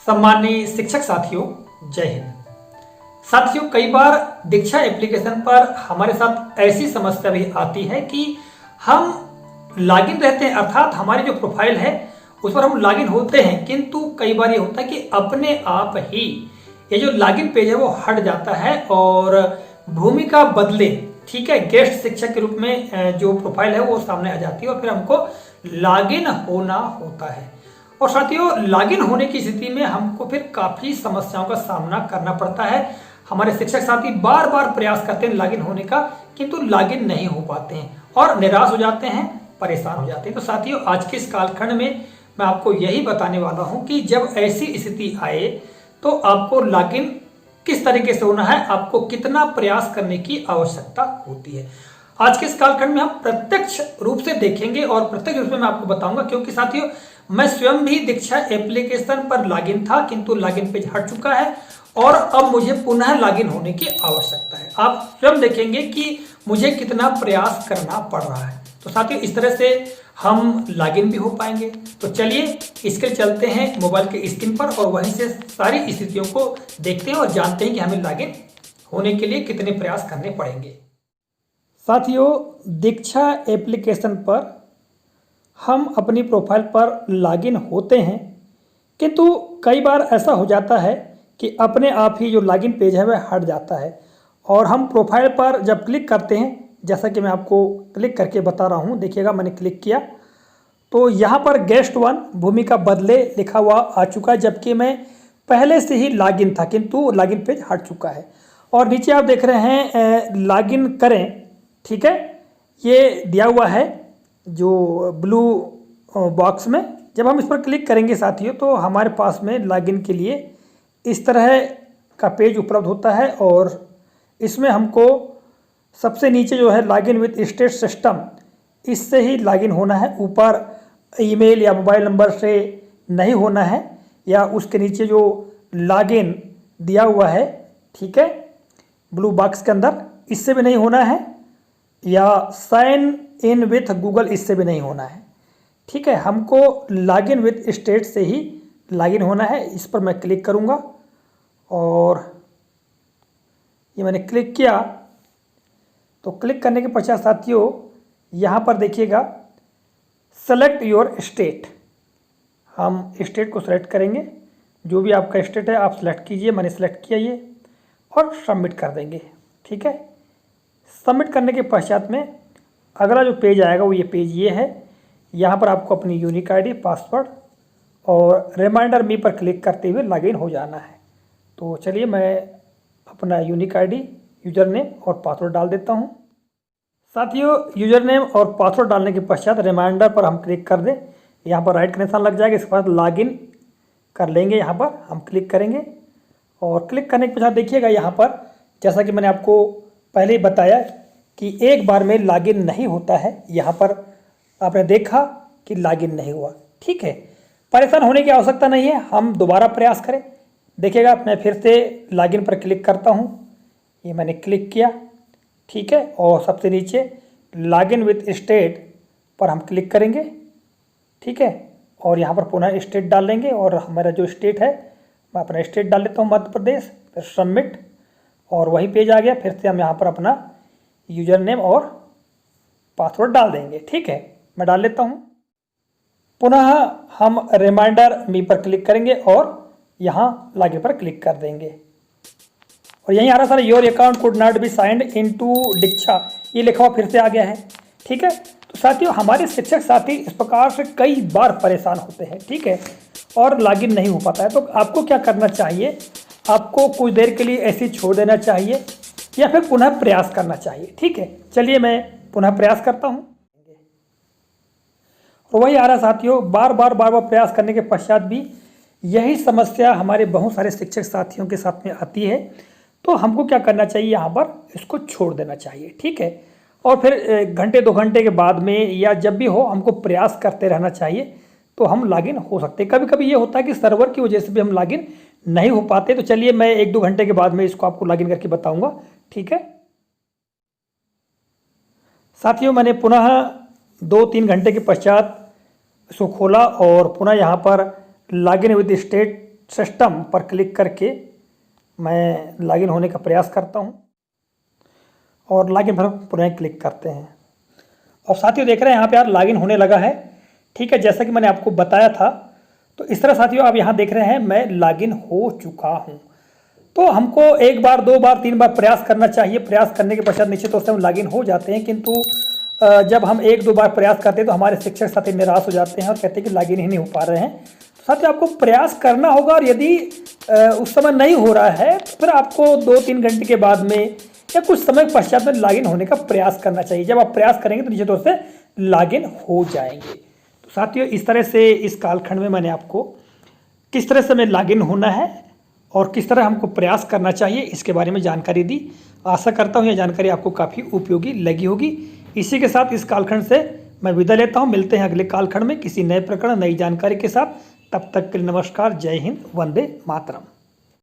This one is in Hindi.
सम्माननीय शिक्षक साथियों, जय हिंद। साथियों, कई बार दीक्षा एप्लीकेशन पर हमारे साथ ऐसी समस्या भी आती है कि हम लॉगिन रहते हैं, अर्थात हमारी जो प्रोफाइल है उस पर हम लॉगिन होते हैं, किंतु कई बार ये होता है कि अपने आप ही ये जो लॉगिन पेज है वो हट जाता है और भूमिका बदले, ठीक है, गेस्ट शिक्षक के रूप में जो प्रोफाइल है वो सामने आ जाती है और फिर हमको लॉगिन होना होता है। और साथियों, लॉगिन होने की स्थिति में हमको फिर काफी समस्याओं का सामना करना पड़ता है। हमारे शिक्षक साथी बार बार प्रयास करते हैं लॉगिन होने का, किंतु लॉगिन नहीं हो पाते हैं और निराश हो जाते हैं, परेशान हो जाते हैं। तो साथियों, आज के इस कालखंड में मैं आपको यही बताने वाला हूं कि जब ऐसी स्थिति आए तो आपको लॉगिन किस तरीके से होना है, आपको कितना प्रयास करने की आवश्यकता होती है। आज के इस कालखंड में हम प्रत्यक्ष रूप से देखेंगे और प्रत्यक्ष रूप से मैं आपको बताऊंगा, क्योंकि साथियों मैं स्वयं भी दीक्षा एप्लीकेशन पर लॉगिन था, किंतु लॉगिन पेज हट चुका है और अब मुझे पुनः लॉगिन होने की आवश्यकता है। आप स्वयं देखेंगे कि मुझे कितना प्रयास करना पड़ रहा है। तो साथियों, इस तरह से हम लॉगिन भी हो पाएंगे। तो चलिए इसके चलते हैं मोबाइल के स्क्रीन पर और वहीं से सारी स्थितियों को देखते हैं और जानते हैं कि हमें लॉगिन होने के लिए कितने प्रयास करने पड़ेंगे। साथियों, दीक्षा एप्लीकेशन पर हम अपनी प्रोफाइल पर लॉगिन होते हैं, किंतु कई बार ऐसा हो जाता है कि अपने आप ही जो लॉगिन पेज है वह हट जाता है और हम प्रोफाइल पर जब क्लिक करते हैं, जैसा कि मैं आपको क्लिक करके बता रहा हूं, देखिएगा मैंने क्लिक किया तो यहाँ पर गेस्ट वन भूमिका बदले लिखा हुआ आ चुका है, जबकि मैं पहले से ही लॉगिन था, किंतु लॉगिन पेज हट चुका है। और नीचे आप देख रहे हैं लॉगिन करें, ठीक है, ये दिया हुआ है जो ब्लू बॉक्स में। जब हम इस पर क्लिक करेंगे साथियों तो हमारे पास में लॉगिन के लिए इस तरह का पेज उपलब्ध होता है और इसमें हमको सबसे नीचे जो है लॉगिन विद स्टेट सिस्टम, इससे ही लॉगिन होना है। ऊपर ईमेल या मोबाइल नंबर से नहीं होना है, या उसके नीचे जो लॉगिन दिया हुआ है, ठीक है, ब्लू बॉक्स के अंदर, इससे भी नहीं होना है, या साइन इन विथ गूगल, इससे भी नहीं होना है। ठीक है, हमको लॉगिन विथ स्टेट से ही लॉगिन होना है। इस पर मैं क्लिक करूंगा और ये मैंने क्लिक किया तो क्लिक करने के पश्चात साथियों यहाँ पर देखिएगा सेलेक्ट योर स्टेट, हम स्टेट को सेलेक्ट करेंगे। जो भी आपका स्टेट है आप सेलेक्ट कीजिए, मैंने सेलेक्ट किया ये, और सबमिट कर देंगे। ठीक है, सबमिट करने के पश्चात में अगला जो पेज आएगा वो ये पेज ये है। यहाँ पर आपको अपनी यूनिक आईडी, पासवर्ड और रिमाइंडर मी पर क्लिक करते हुए लॉगिन हो जाना है। तो चलिए मैं अपना यूनिक आईडी, यूज़र नेम और पासवर्ड डाल देता हूँ। साथियों, यूज़र नेम और पासवर्ड डालने के पश्चात रिमाइंडर पर हम क्लिक कर दें, यहाँ पर राइट का निशान लग जाएगा। इसके बाद लॉगिन कर लेंगे, यहाँ पर हम क्लिक करेंगे और क्लिक करने के पश्चात देखिएगा यहाँ पर, जैसा कि मैंने आपको पहले ही बताया कि एक बार में लॉगिन नहीं होता है। यहाँ पर आपने देखा कि लॉगिन नहीं हुआ। ठीक है, परेशान होने की आवश्यकता नहीं है, हम दोबारा प्रयास करें। देखिएगा मैं फिर से लॉगिन पर क्लिक करता हूँ, ये मैंने क्लिक किया, ठीक है, और सबसे नीचे लॉगिन विथ स्टेट पर हम क्लिक करेंगे। ठीक है, और यहाँ पर पुनः स्टेट डाल लेंगे और हमारा जो स्टेट है मैं अपना स्टेट डाल लेता हूँ, मध्य प्रदेश। फिर सबमिट और वही पेज आ गया। फिर से हम यहाँ पर अपना यूज़र नेम और पासवर्ड डाल देंगे। ठीक है, मैं डाल लेता हूँ। पुनः हम रिमाइंडर मी पर क्लिक करेंगे और यहाँ लॉगिन पर क्लिक कर देंगे और यहीं आ रहा sir your account could not be signed into Diksha, ये लिखा हुआ फिर से आ गया है। ठीक है, तो साथियों हमारे शिक्षक साथी इस प्रकार से कई बार परेशान होते हैं, ठीक है, और लॉगिन नहीं हो पाता है। तो आपको क्या करना चाहिए, आपको कुछ देर के लिए ऐसे छोड़ देना चाहिए या फिर पुनः प्रयास करना चाहिए। ठीक है, चलिए मैं पुनः प्रयास करता हूँ और वही आ रहा साथियों, बार बार प्रयास करने के पश्चात भी यही समस्या हमारे बहुत सारे शिक्षक साथियों के साथ में आती है। तो हमको क्या करना चाहिए, यहाँ पर इसको छोड़ देना चाहिए। ठीक है, और फिर घंटे 2 घंटे के बाद में या जब भी हो हमको प्रयास करते रहना चाहिए, तो हम लॉगिन हो सकते हैं। कभी कभी ये होता है कि सर्वर की वजह से भी हम लॉगिन नहीं हो पाते। तो चलिए मैं 1-2 घंटे के बाद में इसको आपको लॉगिन करके बताऊंगा। ठीक है साथियों, मैंने पुनः 2-3 घंटे के पश्चात इसको खोला और पुनः यहाँ पर लॉगिन विद स्टेट सिस्टम पर क्लिक करके मैं लॉगिन होने का प्रयास करता हूं और लॉगिन पर पुनः क्लिक करते हैं। और साथियों देख रहे हैं यहाँ पे यार लॉगिन होने लगा है। ठीक है, जैसा कि मैंने आपको बताया था, तो इस तरह साथियों आप यहाँ देख रहे हैं मैं लॉगिन हो चुका हूँ। तो हमको एक बार, दो बार, तीन बार प्रयास करना चाहिए। प्रयास करने के पश्चात निश्चित तौर से हम लॉगिन हो जाते हैं, किंतु जब हम एक दो बार प्रयास करते हैं तो हमारे शिक्षक साथी निराश हो जाते हैं और कहते हैं कि लॉगिन ही नहीं हो पा रहे हैं। तो साथियों आपको प्रयास करना होगा, और यदि उस समय नहीं हो रहा है तो फिर आपको 2-3 घंटे के बाद में या कुछ समय पश्चात में लॉगिन होने का प्रयास करना चाहिए। जब आप प्रयास करेंगे तो निश्चित तौर से लॉगिन हो जाएंगे। तो साथियों इस तरह से इस कालखंड में मैंने आपको किस तरह से में लॉगिन होना है और किस तरह हमको प्रयास करना चाहिए इसके बारे में जानकारी दी। आशा करता हूँ यह जानकारी आपको काफ़ी उपयोगी लगी होगी। इसी के साथ इस कालखंड से मैं विदा लेता हूँ। मिलते हैं अगले कालखंड में किसी नए प्रकरण, नई जानकारी के साथ। तब तक के लिए नमस्कार, जय हिंद, वंदे मातरम।